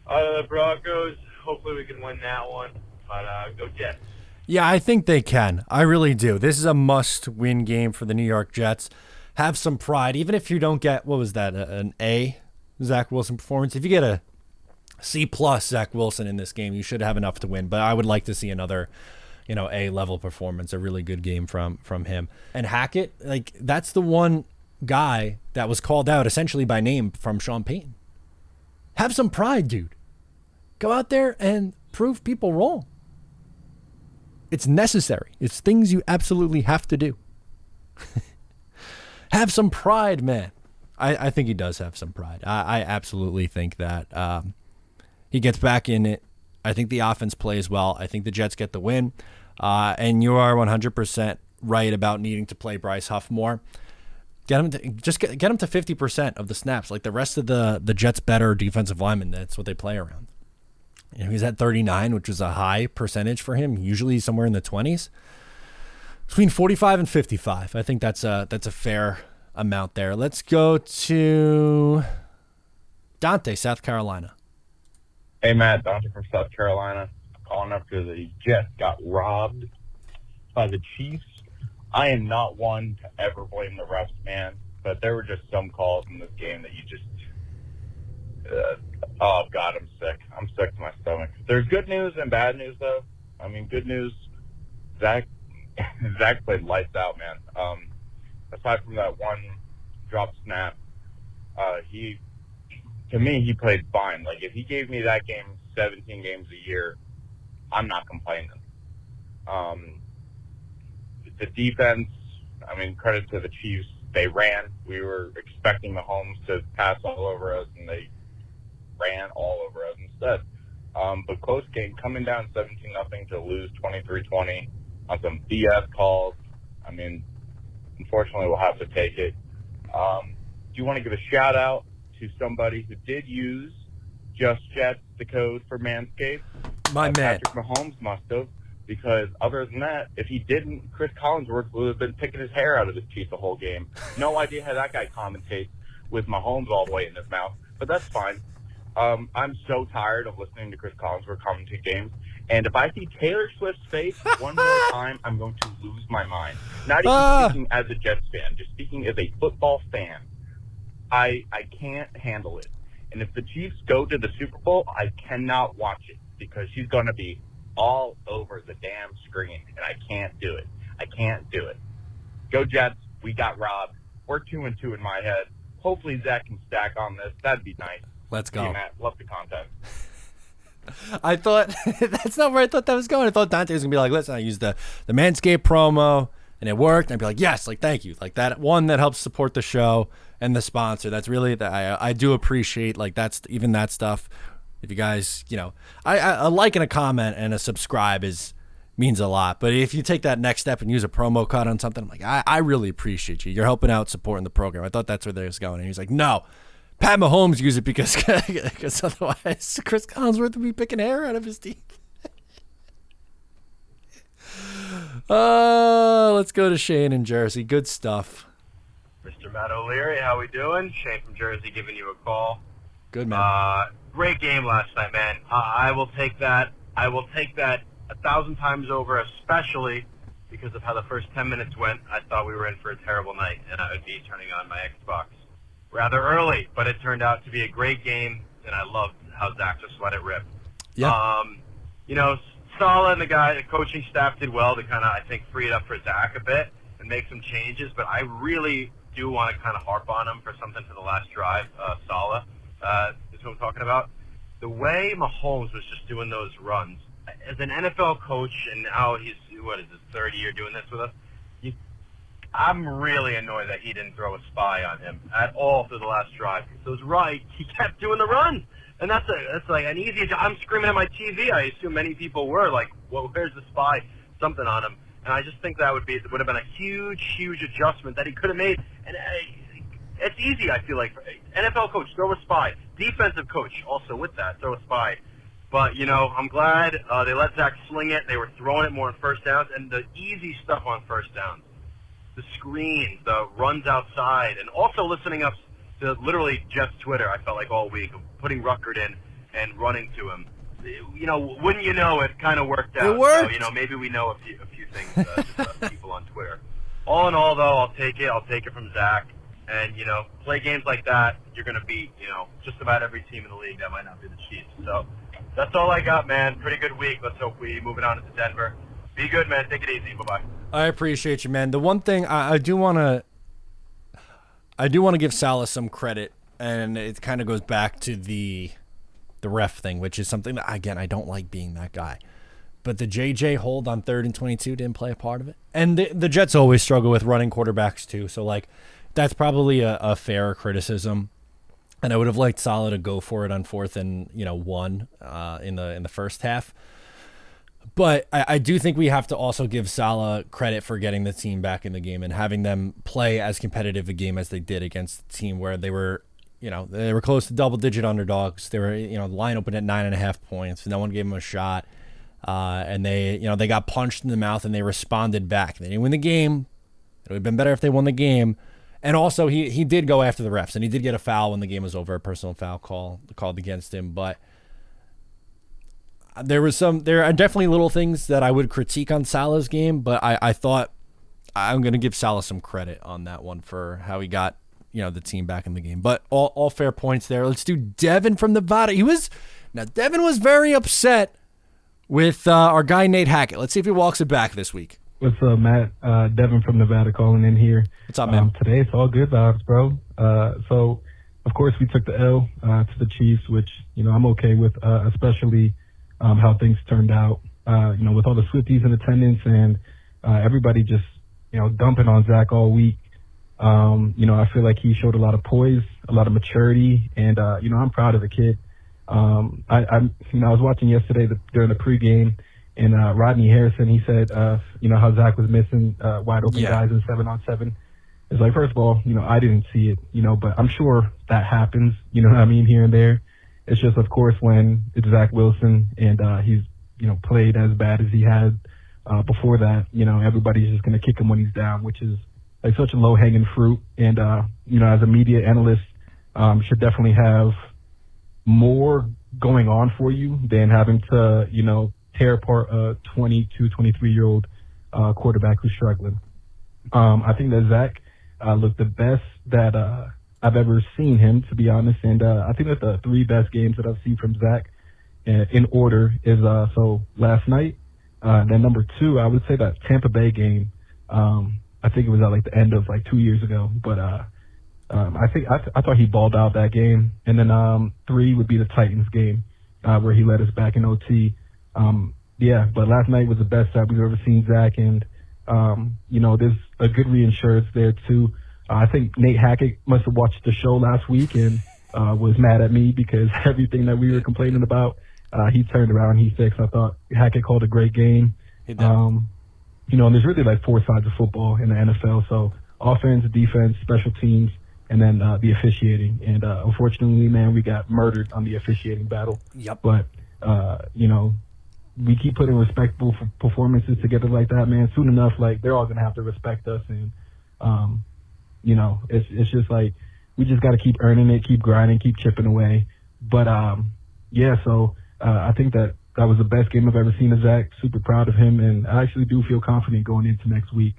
the Broncos, hopefully we can win that one. But go Jets. Yeah, I think they can. I really do. This is a must-win game for the New York Jets. Have some pride, even if you don't get, what was that, an A Zach Wilson performance? If you get a C+ Zach Wilson in this game, you should have enough to win. But I would like to see another, A-level performance, a really good game from him. And Hackett, like, that's the one guy that was called out essentially by name from Sean Payton. Have some pride, dude. Go out there and prove people wrong. It's necessary. It's things you absolutely have to do. Have some pride, man. I think he does have some pride. I absolutely think that he gets back in it. I think the offense plays well. I think the Jets get the win. And you are 100% right about needing to play Bryce Huff more. Get him to 50% of the snaps. Like the rest of the Jets' better defensive linemen, that's what they play around. He's at 39, which is a high percentage for him. Usually somewhere in the 20s. Between 45 and 55. I think that's a fair amount there. Let's go to Dante, South Carolina. Hey, Matt, Dante from South Carolina. Calling up because the Jets got robbed by the Chiefs. I am not one to ever blame the refs, man, but there were just some calls in this game that you just oh, God, I'm sick. I'm sick to my stomach. There's good news and bad news, though. I mean, good news, Zach played lights out, man. Aside from that one drop snap, he played fine. Like, if he gave me that game 17 games a year, I'm not complaining. The defense, I mean, credit to the Chiefs. They ran. We were expecting Mahomes to pass all over us, and they ran all over us instead. But close game, coming down 17-0 to lose 23-20 on some BS calls. I mean, unfortunately, we'll have to take it. Do you want to give a shout-out to somebody who did use Just Jets, the code for Manscaped? My man. Patrick Mahomes must have, because other than that, if he didn't, Chris Collinsworth would have been picking his hair out of his teeth the whole game. No idea how that guy commentates with Mahomes all the way in his mouth, but that's fine. I'm so tired of listening to Chris Collinsworth commentate games, And if I see Taylor Swift's face one more time, I'm going to lose my mind. Not even speaking as a Jets fan, just speaking as a football fan. I can't handle it. And if the Chiefs go to the Super Bowl, I cannot watch it because she's going to be all over the damn screen, and I can't do it. I can't do it. Go Jets. We got robbed. We're 2-2 in my head. Hopefully Zach can stack on this. That'd be nice. Let's go. See, Matt, love the content. I thought that's not where I thought that was going. I thought Dante was gonna be like, listen, I used the Manscaped promo and it worked. And I'd be like, yes, like thank you, like that one that helps support the show and the sponsor. That's really that I do appreciate. Like that's even that stuff. If you guys, I like and a comment and a subscribe means a lot. But if you take that next step and use a promo code on something, I'm like, I really appreciate you. You're helping out, supporting the program. I thought that's where they was going. And he's like, no. Pat Mahomes used it because otherwise Chris Collinsworth would be picking hair out of his teeth. Let's go to Shane in Jersey. Good stuff. Mr. Matt O'Leary, how we doing? Shane from Jersey giving you a call. Good, man. Great game last night, man. I will take that. I will take that 1,000 times over, especially because of how the first 10 minutes went. I thought we were in for a terrible night, and I would be turning on my Xbox rather early, but it turned out to be a great game, and I loved how Zach just let it rip. Yeah. Saleh and the coaching staff did well to kind of, I think, free it up for Zach a bit and make some changes, but I really do want to kind of harp on him for something for the last drive. Saleh is who I'm talking about. The way Mahomes was just doing those runs, as an NFL coach, and now he's, his third year doing this with us, I'm really annoyed that he didn't throw a spy on him at all through the last drive. So it's right. He kept doing the runs. And that's like an easy job. I'm screaming at my TV. I assume many people were like, well, where's the spy? Something on him. And I just think that would have been a huge, huge adjustment that he could have made. And it's easy, I feel like. NFL coach, throw a spy. Defensive coach, also with that, throw a spy. But, I'm glad they let Zach sling it. They were throwing it more on first downs. And the easy stuff on first downs. The screens, the runs outside, and also listening up to literally Jeff's Twitter, I felt like all week, of putting Ruckert in and running to him. Wouldn't you know, it kind of worked out. It worked. So, maybe we know a few things, just people on Twitter. All in all, though, I'll take it. I'll take it from Zach. And, play games like that, you're going to beat, just about every team in the league that might not be the Chiefs. So that's all I got, man. Pretty good week. Let's hope we moving on into Denver. Be good, man. Take it easy. Bye-bye. I appreciate you, man. The one thing I do want to give Saleh some credit, and it kind of goes back to the ref thing, which is something that, again, I don't like being that guy. But the JJ hold on 3rd and 22 didn't play a part of it. And the Jets always struggle with running quarterbacks too. So, that's probably a fair criticism. And I would have liked Saleh to go for it on 4th and 1 in the first half. But I do think we have to also give Saleh credit for getting the team back in the game and having them play as competitive a game as they did against a team where they were close to double-digit underdogs. They were, the line opened at 9.5 points. No one gave them a shot, and they got punched in the mouth and they responded back. They didn't win the game. It would have been better if they won the game. And also, he did go after the refs, and he did get a foul when the game was over, a personal foul called against him, but. There are definitely little things that I would critique on Saleh's game, but I thought I'm going to give Saleh some credit on that one for how he got, the team back in the game. But all fair points there. Let's do Devin from Nevada. Devin was very upset with our guy Nate Hackett. Let's see if he walks it back this week. What's up, Matt? Devin from Nevada calling in here. What's up, man? Today it's all good vibes, bro. So, of course, we took the L to the Chiefs, which, I'm okay with, especially how things turned out, with all the Swifties in attendance and everybody just, dumping on Zach all week. I feel like he showed a lot of poise, a lot of maturity, and, I'm proud of the kid. I was watching yesterday during the pregame, and Rodney Harrison, he said, how Zach was missing wide open guys in 7-on-7. It's like, first of all, I didn't see it, but I'm sure that happens, here and there. It's just, of course, when it's Zach Wilson and he's, played as bad as he had before that, everybody's just going to kick him when he's down, which is like such a low-hanging fruit. And, as a media analyst, should definitely have more going on for you than having to, tear apart a 22, 23-year-old quarterback who's struggling. I think that Zach looked the best that I've ever seen him, to be honest. And I think that the three best games that I've seen from Zach in order is so last night. Then number two, I would say that Tampa Bay game. I think it was at like the end of like 2 years ago. But I thought he balled out that game. And then three would be the Titans game where he led us back in OT. Yeah, but last night was the best that we've ever seen Zach. And, there's a good reinsurance there too. I think Nate Hackett must have watched the show last week and was mad at me because everything that we were complaining about, he turned around and he fixed. I thought Hackett called a great game. He did. And there's really like four sides of football in the NFL. So offense, defense, special teams, and then the officiating. And unfortunately, man, we got murdered on the officiating battle. Yep. But, we keep putting respectable performances together like that, man. Soon enough, like, they're all going to have to respect us. And, it's just like we just got to keep earning it, keep grinding, keep chipping away. But, so I think that was the best game I've ever seen of Zach. Super proud of him. And I actually do feel confident going into next week.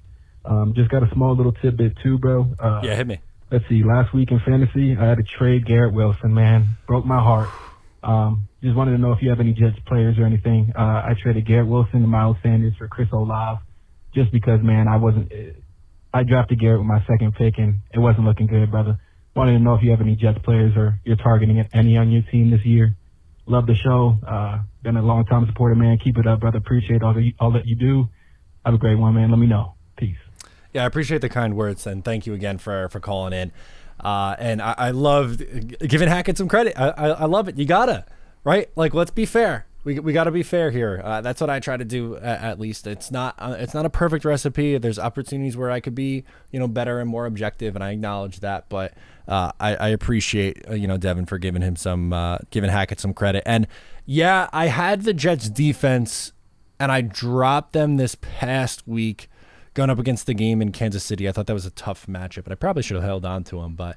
Just got a small little tidbit too, bro. Yeah, hit me. Let's see. Last week in fantasy, I had to trade Garrett Wilson, man. Broke my heart. Just wanted to know if you have any Jets players or anything. I traded Garrett Wilson and Miles Sanders for Chris Olave just because, man, I drafted Garrett with my second pick, and it wasn't looking good, brother. Wanted to know if you have any Jets players or you're targeting any on your team this year. Love the show. Been a long-time supporter, man. Keep it up, brother. Appreciate all that you do. Have a great one, man. Let me know. Peace. Yeah, I appreciate the kind words, and thank you again for calling in. And I loved giving Hackett some credit. I love it. You gotta. Right? Like, let's be fair. We got to be fair here. That's what I try to do. At least it's not a perfect recipe. There's opportunities where I could be, better and more objective, and I acknowledge that. But I appreciate Devin for giving Hackett some credit. And yeah, I had the Jets defense, and I dropped them this past week, going up against the game in Kansas City. I thought that was a tough matchup, and I probably should have held on to him, but.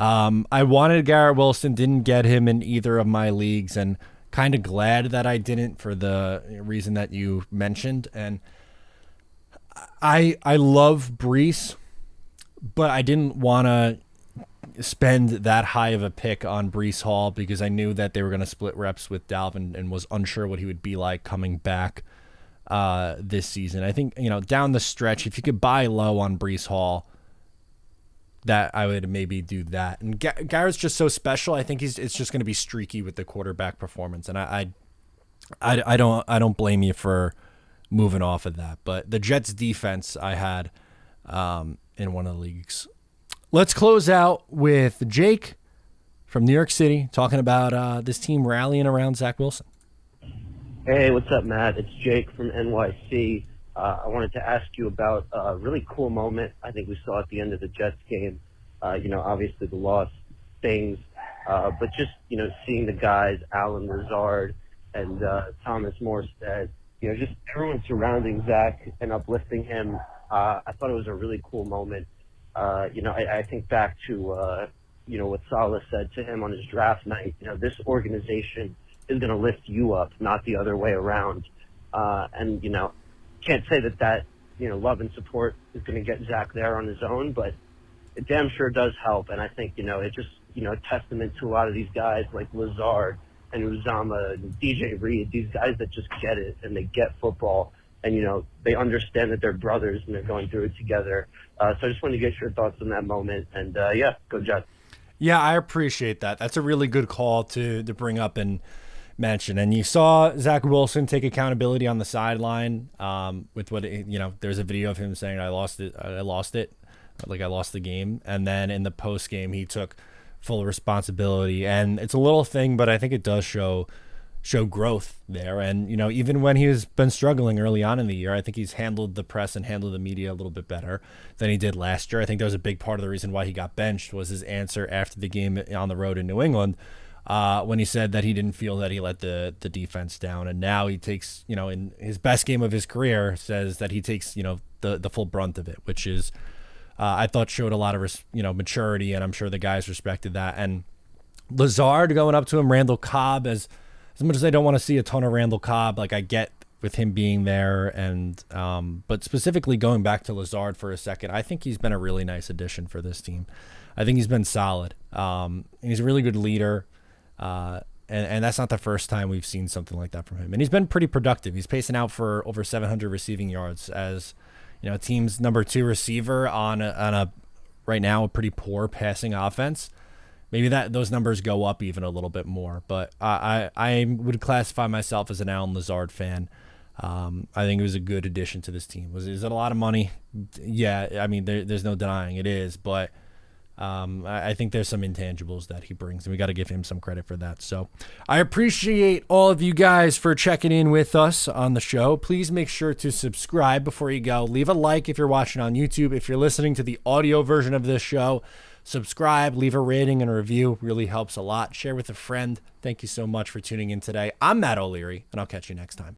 I wanted Garrett Wilson, didn't get him in either of my leagues, and kind of glad that I didn't for the reason that you mentioned. And I love Brees, but I didn't want to spend that high of a pick on Brees Hall because I knew that they were going to split reps with Dalvin and was unsure what he would be like coming back this season. I think, down the stretch, if you could buy low on Brees Hall, that I would maybe do that. And Garrett's just so special. I think it's just going to be streaky with the quarterback performance. And I don't blame you for moving off of that. But the Jets defense I had in one of the leagues. Let's close out with Jake from New York City talking about this team rallying around Zach Wilson. Hey, what's up, Matt? It's Jake from NYC. I wanted to ask you about a really cool moment I think we saw at the end of the Jets game. Obviously the loss stings, but just, seeing the guys, Allen Lazard and Thomas Morstead, just everyone surrounding Zach and uplifting him. I thought it was a really cool moment. I think back to, what Saleh said to him on his draft night. This organization is going to lift you up, not the other way around. Can't say that love and support is going to get Zach there on his own, but it damn sure does help. And I think, it's just, a testament to a lot of these guys like Lazard and Uzama and DJ Reed, these guys that just get it and they get football and, they understand that they're brothers and they're going through it together. So I just wanted to get your thoughts on that moment. And, go Jets. Yeah, I appreciate that. That's a really good call to bring up and mention. And you saw Zach Wilson take accountability on the sideline with there's a video of him saying, I lost it, like I lost the game. And then in the post game, he took full responsibility. And it's a little thing, but I think it does show growth there. And, even when he's been struggling early on in the year, I think he's handled the press and handled the media a little bit better than he did last year. I think that was a big part of the reason why he got benched was his answer after the game on the road in New England. When he said that he didn't feel that he let the defense down. And now he takes, in his best game of his career, says that he takes, the full brunt of it, which is, I thought showed a lot of, maturity. And I'm sure the guys respected that. And Lazard going up to him, Randall Cobb, as as much as I don't want to see a ton of Randall Cobb, like I get with him being there, and but specifically going back to Lazard for a second, I think he's been a really nice addition for this team. I think he's been solid. He's a really good leader, and that's not the first time we've seen something like that from him. And he's been pretty productive. He's pacing out for over 700 receiving yards as, you know, team's number 2 receiver on a right now a pretty poor passing offense. Maybe those numbers go up even a little bit more, but I would classify myself as an Allen Lazard fan. I think it was a good addition to this team. Is it a lot of money? Yeah, I mean, there's no denying it is, but I think there's some intangibles that he brings, and we got to give him some credit for that. So I appreciate all of you guys for checking in with us on the show. Please make sure to subscribe before you go. Leave a like if you're watching on YouTube. If you're listening to the audio version of this show, subscribe, leave a rating and a review. Really helps a lot. Share with a friend. Thank you so much for tuning in today. I'm Matt O'Leary, and I'll catch you next time.